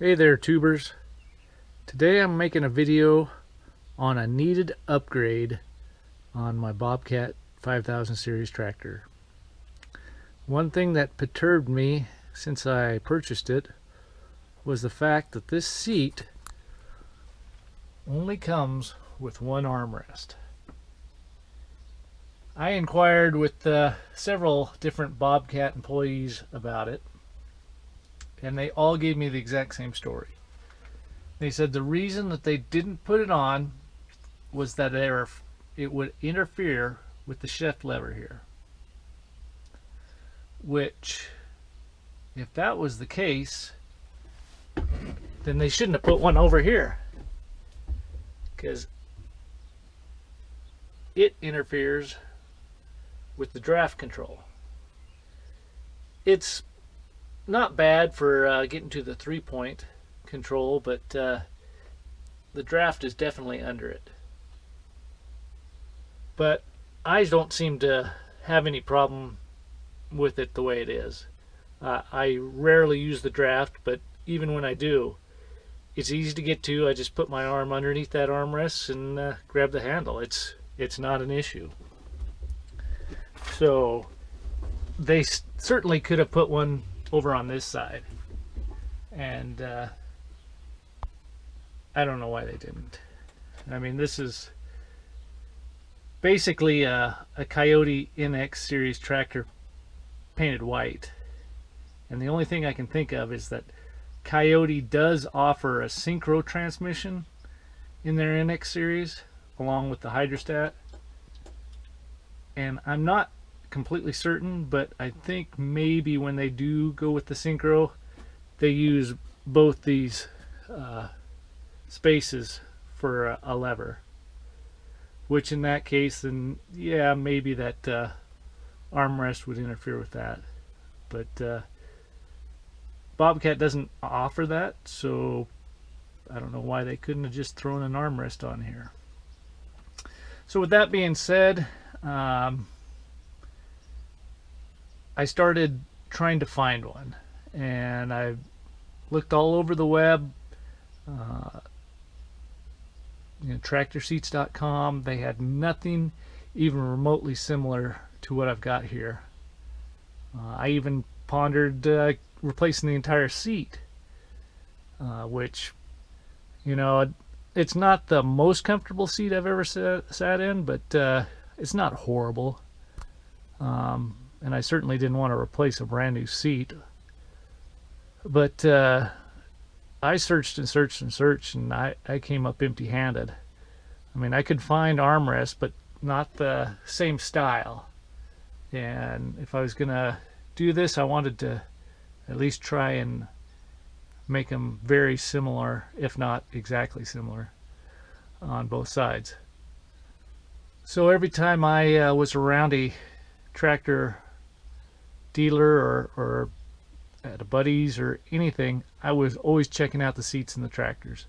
Hey there, tubers. Today I'm making a video on a needed upgrade on my Bobcat 5000 series tractor. One thing that perturbed me since I purchased it was the fact that this seat only comes with one armrest. I inquired with several different Bobcat employees about it, and they all gave me the exact same story. They said the reason that they didn't put it on was that it would interfere with the shift lever here. Which, if that was the case, then they shouldn't have put one over here, because it interferes with the draft control. It's not bad for getting to the 3-point control, but the draft is definitely under it. But I don't seem to have any problem with it the way it is. I rarely use the draft, but even when I do, it's easy to get to. I just put my arm underneath that armrest and grab the handle. It's not an issue. So they certainly could have put one over on this side, and I don't know why they didn't. I mean, this is basically a Kioti NX series tractor painted white, and the only thing I can think of is that Kioti does offer a synchro transmission in their NX series along with the hydrostat, and I'm not completely certain, but I think maybe when they do go with the synchro, they use both these spaces for a lever, which in that case, then yeah, maybe that armrest would interfere with that. But Bobcat doesn't offer that, so I don't know why they couldn't have just thrown an armrest on here. So with that being said, I started trying to find one, and I looked all over the web. Tractorseats.com. They had nothing even remotely similar to what I've got here. I even pondered replacing the entire seat, which, you know, it's not the most comfortable seat I've ever sat in, but it's not horrible. And I certainly didn't want to replace a brand new seat. But I searched and searched and searched, and I came up empty-handed. I mean, I could find armrests, but not the same style. And if I was going to do this, I wanted to at least try and make them very similar, if not exactly similar, on both sides. So every time I was around a tractor dealer or at a buddy's or anything, I was always checking out the seats in the tractors.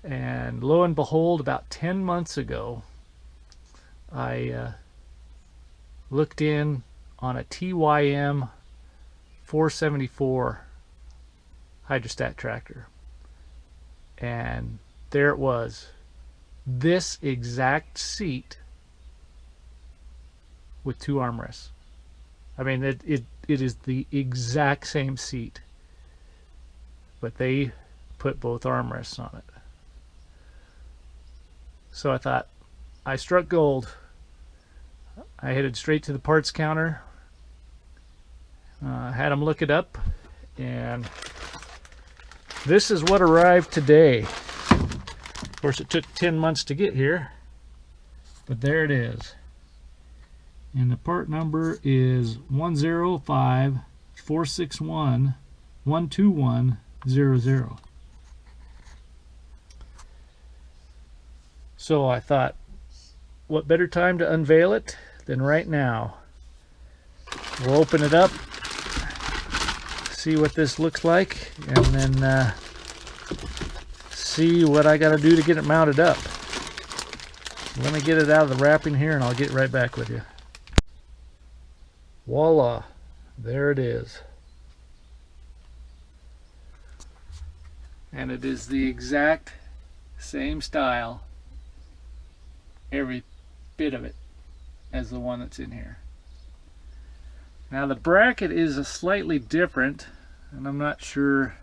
And lo and behold, about 10 months ago, I looked in on a TYM 474 hydrostat tractor, and there it was, this exact seat with two armrests. I mean, it is the exact same seat, but they put both armrests on it. So I thought, I struck gold. I headed straight to the parts counter, had them look it up, and this is what arrived today. Of course, it took 10 months to get here, but there it is. And the part number is 105-461-12100. So I thought, what better time to unveil it than right now? We'll open it up, see what this looks like, and then see what I got to do to get it mounted up. Let me get it out of the wrapping here, and I'll get right back with you. Voila, there it is. And it is the exact same style, every bit of it, as the one that's in here. Now the bracket is a slightly different, and I'm not sure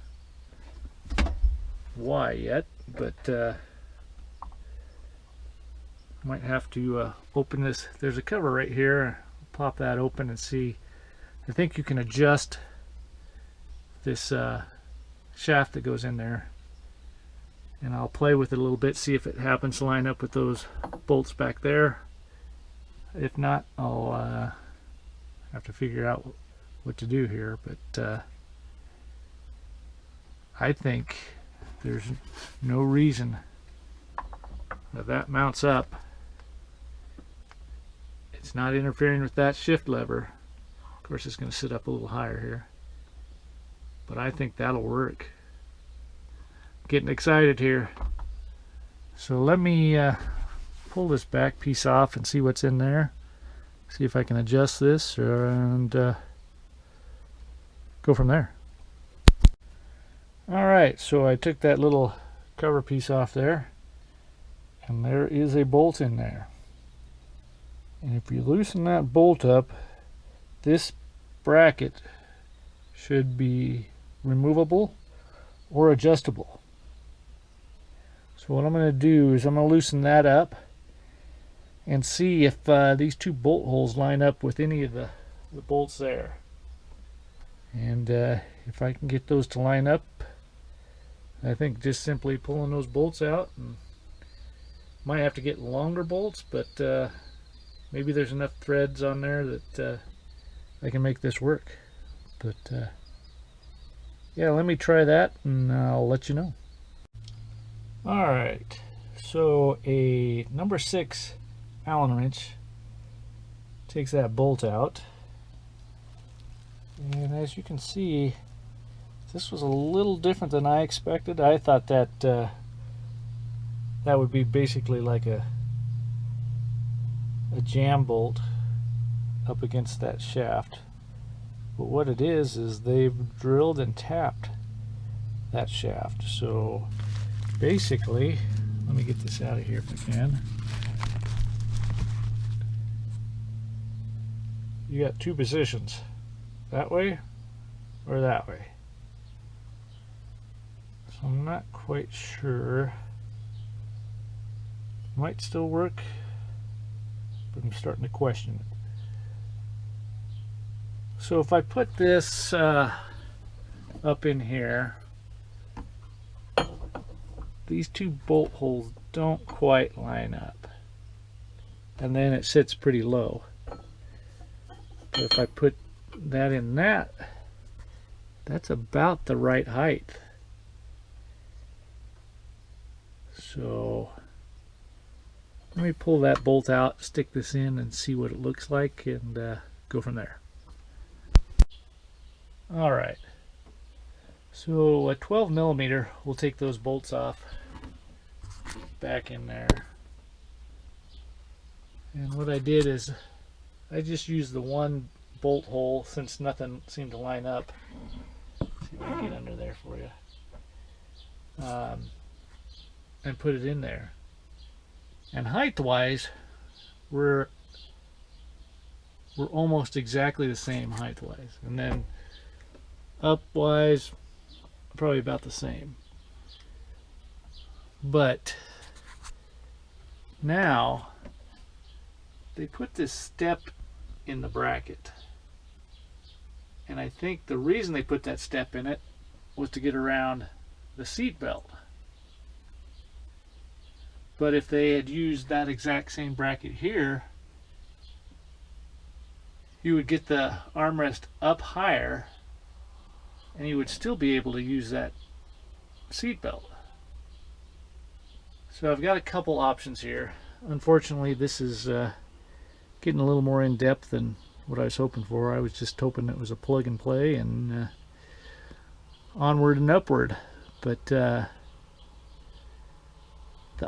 why yet, but might have to open this. There's a cover right here. Pop that open and see. I think you can adjust this shaft that goes in there, and I'll play with it a little bit, see if it happens to line up with those bolts back there. If not, I'll have to figure out what to do here, but I think there's no reason that mounts up. It's not interfering with that shift lever. Of course, it's going to sit up a little higher here, but I think that'll work. Getting excited here. So let me pull this back piece off and see what's in there. See if I can adjust this and go from there. Alright, so I took that little cover piece off there, and there is a bolt in there. And if you loosen that bolt up, this bracket should be removable or adjustable. So what I'm going to do is I'm going to loosen that up and see if these two bolt holes line up with any of the bolts there. And if I can get those to line up, I think just simply pulling those bolts out, and might have to get longer bolts, but maybe there's enough threads on there that I can make this work. But yeah, let me try that and I'll let you know. Alright, so a number 6 Allen wrench takes that bolt out, and as you can see, this was a little different than I expected. I thought that that would be basically like a jam bolt up against that shaft, but what it is they've drilled and tapped that shaft. So basically, let me get this out of here if I can. You got two positions, that way or that way. So I'm not quite sure. Might still work, but I'm starting to question it. So if I put this up in here, these two bolt holes don't quite line up, and then it sits pretty low. But if I put that in that's about the right height. So let me pull that bolt out, stick this in, and see what it looks like, and go from there. Alright, so a 12mm, we'll take those bolts off, back in there. And what I did is I just used the one bolt hole, since nothing seemed to line up. Let's see if I can get under there for you. And put it in there. And height-wise, we're almost exactly the same height-wise. And then up-wise, probably about the same. But now they put this step in the bracket, and I think the reason they put that step in it was to get around the seat belt. But if they had used that exact same bracket here, you would get the armrest up higher and you would still be able to use that seat belt. So I've got a couple options here. Unfortunately, this is getting a little more in depth than what I was hoping for. I was just hoping it was a plug and play and onward and upward. But the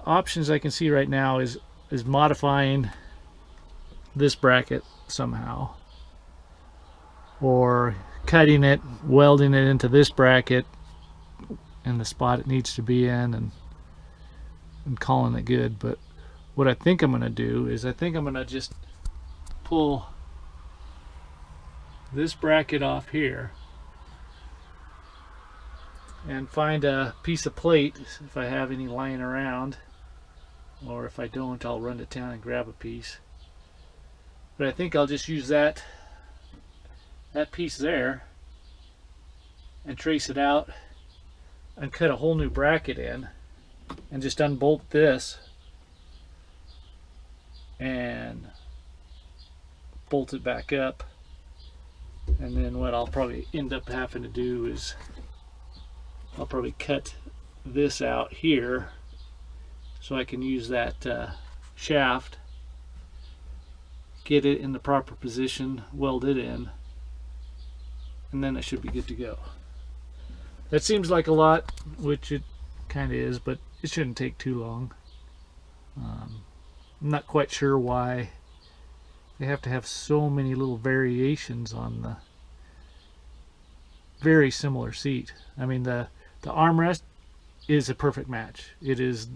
options I can see right now is modifying this bracket somehow, or cutting it, welding it into this bracket, and the spot it needs to be in, and calling it good. But what I think I'm going to do is I think I'm going to just pull this bracket off here and find a piece of plate if I have any lying around, or if I don't, I'll run to town and grab a piece. But I think I'll just use that piece there and trace it out and cut a whole new bracket in and just unbolt this and bolt it back up. And then what I'll probably end up having to do is I'll probably cut this out here so I can use that shaft, get it in the proper position, weld it in, and then it should be good to go. That seems like a lot, which it kind of is, but it shouldn't take too long. I'm not quite sure why they have to have so many little variations on the very similar seat. I mean, the armrest is a perfect match. It is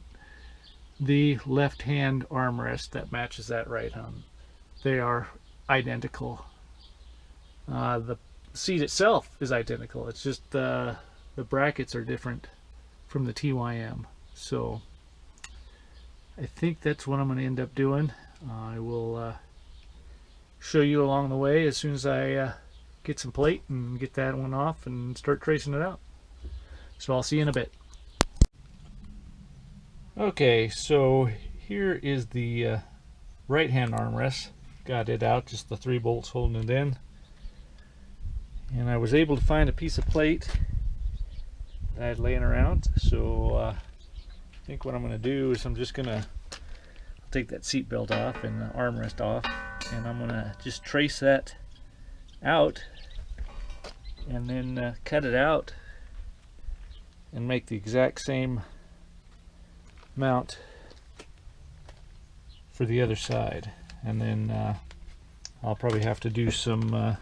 the left-hand armrest that matches that right hand. They are identical. The seat itself is identical. It's just the brackets are different from the TYM. So I think that's what I'm going to end up doing. I will show you along the way as soon as I get some plate and get that one off and start tracing it out. So I'll see you in a bit. Okay, so here is the right hand armrest. Got it out, just the 3 bolts holding it in. And I was able to find a piece of plate that I had laying around. So I think what I'm going to do is I'm just going to take that seat belt off and the armrest off, and I'm going to just trace that out and then cut it out and make the exact same mount for the other side. And then I'll probably have to do some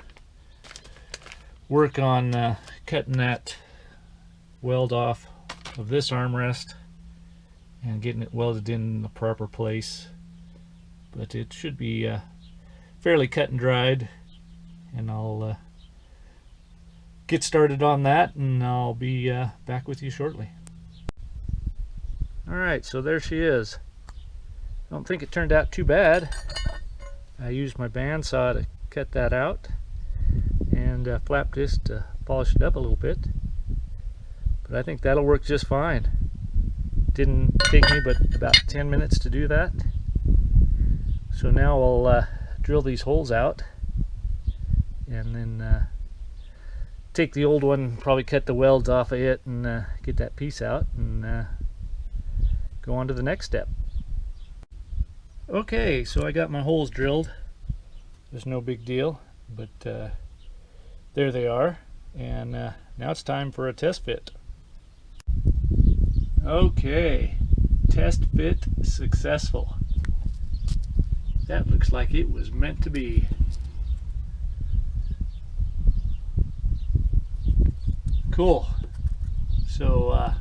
work on cutting that weld off of this armrest and getting it welded in the proper place. But it should be fairly cut and dried, and I'll get started on that, and I'll be back with you shortly. Alright, so there she is. I don't think it turned out too bad. I used my bandsaw to cut that out, and flap disc to polish it up a little bit. But I think that'll work just fine. Didn't take me but about 10 minutes to do that. So now I'll drill these holes out, and then take the old one, probably cut the welds off of it, and get that piece out, and go on to the next step. Okay, so I got my holes drilled. There's no big deal, but there they are, and now it's time for a test fit. Okay, test fit successful. That looks like it was meant to be. Cool. So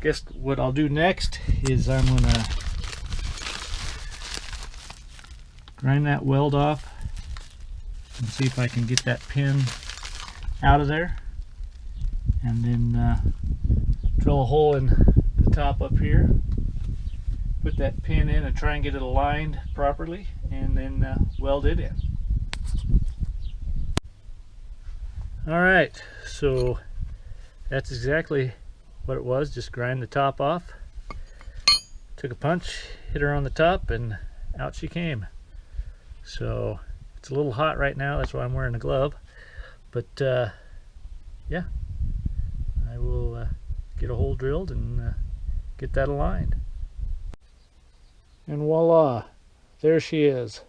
guess what I'll do next is I'm gonna grind that weld off and see if I can get that pin out of there, and then drill a hole in the top up here, put that pin in and try and get it aligned properly, and then weld it in. Alright, so that's exactly what it was. Just grind the top off, took a punch, hit her on the top, and out she came. So it's a little hot right now, that's why I'm wearing a glove, but yeah, I will get a hole drilled and get that aligned. And voila, there she is.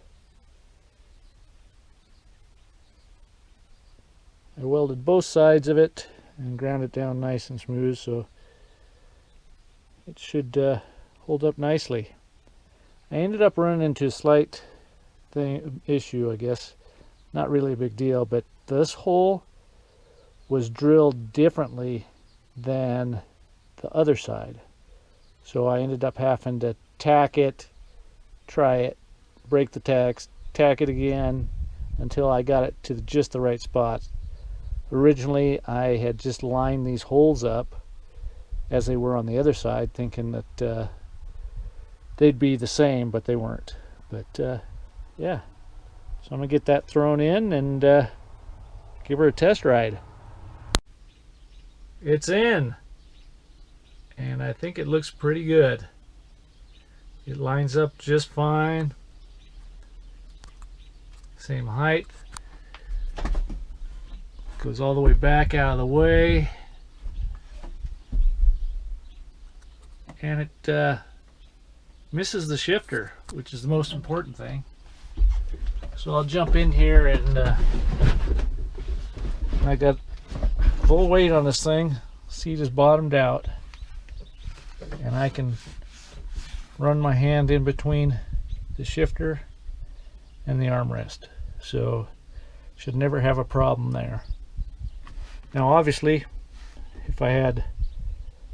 I welded both sides of it and ground it down nice and smooth, so it should hold up nicely. I ended up running into a slight issue, I guess. Not really a big deal, but this hole was drilled differently than the other side. So I ended up having to tack it, try it, break the tacks, tack it again until I got it to just the right spot. Originally I had just lined these holes up as they were on the other side, thinking that they'd be the same, but they weren't. But yeah, so I'm gonna get that thrown in and give her a test ride. It's in, and I think it looks pretty good. It lines up just fine. Same height. Goes all the way back out of the way. And it misses the shifter, which is the most important thing. So I'll jump in here and I got full weight on this thing. Seat is bottomed out. And I can run my hand in between the shifter and the armrest. So should never have a problem there. Now obviously, if I had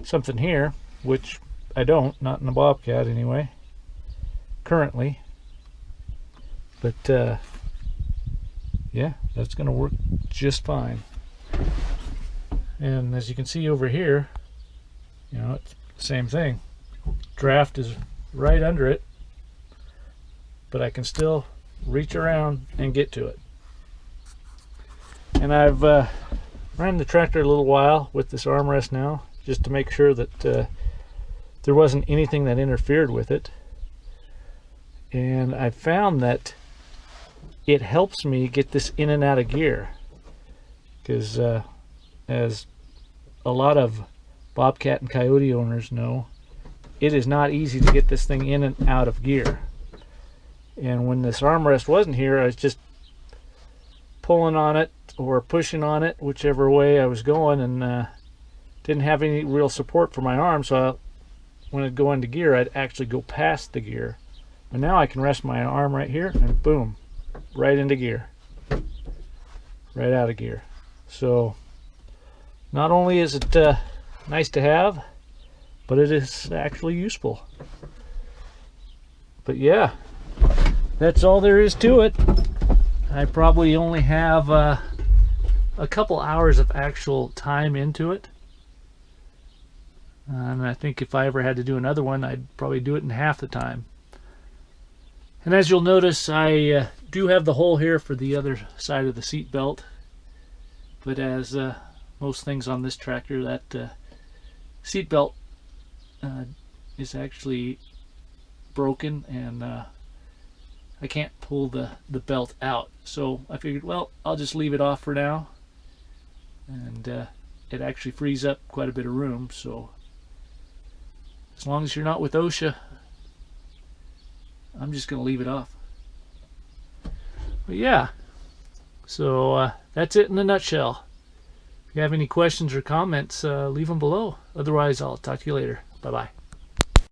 something here, which I don't, not in the Bobcat anyway, currently, but yeah, that's going to work just fine. And as you can see over here, you know, it's the same thing. Draft is right under it, but I can still reach around and get to it. And I've ran the tractor a little while with this armrest now, just to make sure that there wasn't anything that interfered with it. And I found that it helps me get this in and out of gear, because as a lot of Bobcat and Kioti owners know, it is not easy to get this thing in and out of gear. And when this armrest wasn't here, I was just pulling on it or pushing on it, whichever way I was going, and didn't have any real support for my arm, so when I'd go into gear, I'd actually go past the gear. But now I can rest my arm right here and boom, right into gear, right out of gear. So not only is it nice to have, but it is actually useful. But yeah, that's all there is to it. I probably only have a couple hours of actual time into it. And I think if I ever had to do another one, I'd probably do it in half the time. And as you'll notice, I do have the hole here for the other side of the seat belt. But as most things on this tractor, that seat belt is actually broken, and I can't pull the belt out. So I figured, well, I'll just leave it off for now. And it actually frees up quite a bit of room, so as long as you're not with OSHA, I'm just going to leave it off. But yeah, so that's it in a nutshell. If you have any questions or comments, leave them below. Otherwise, I'll talk to you later. Bye-bye.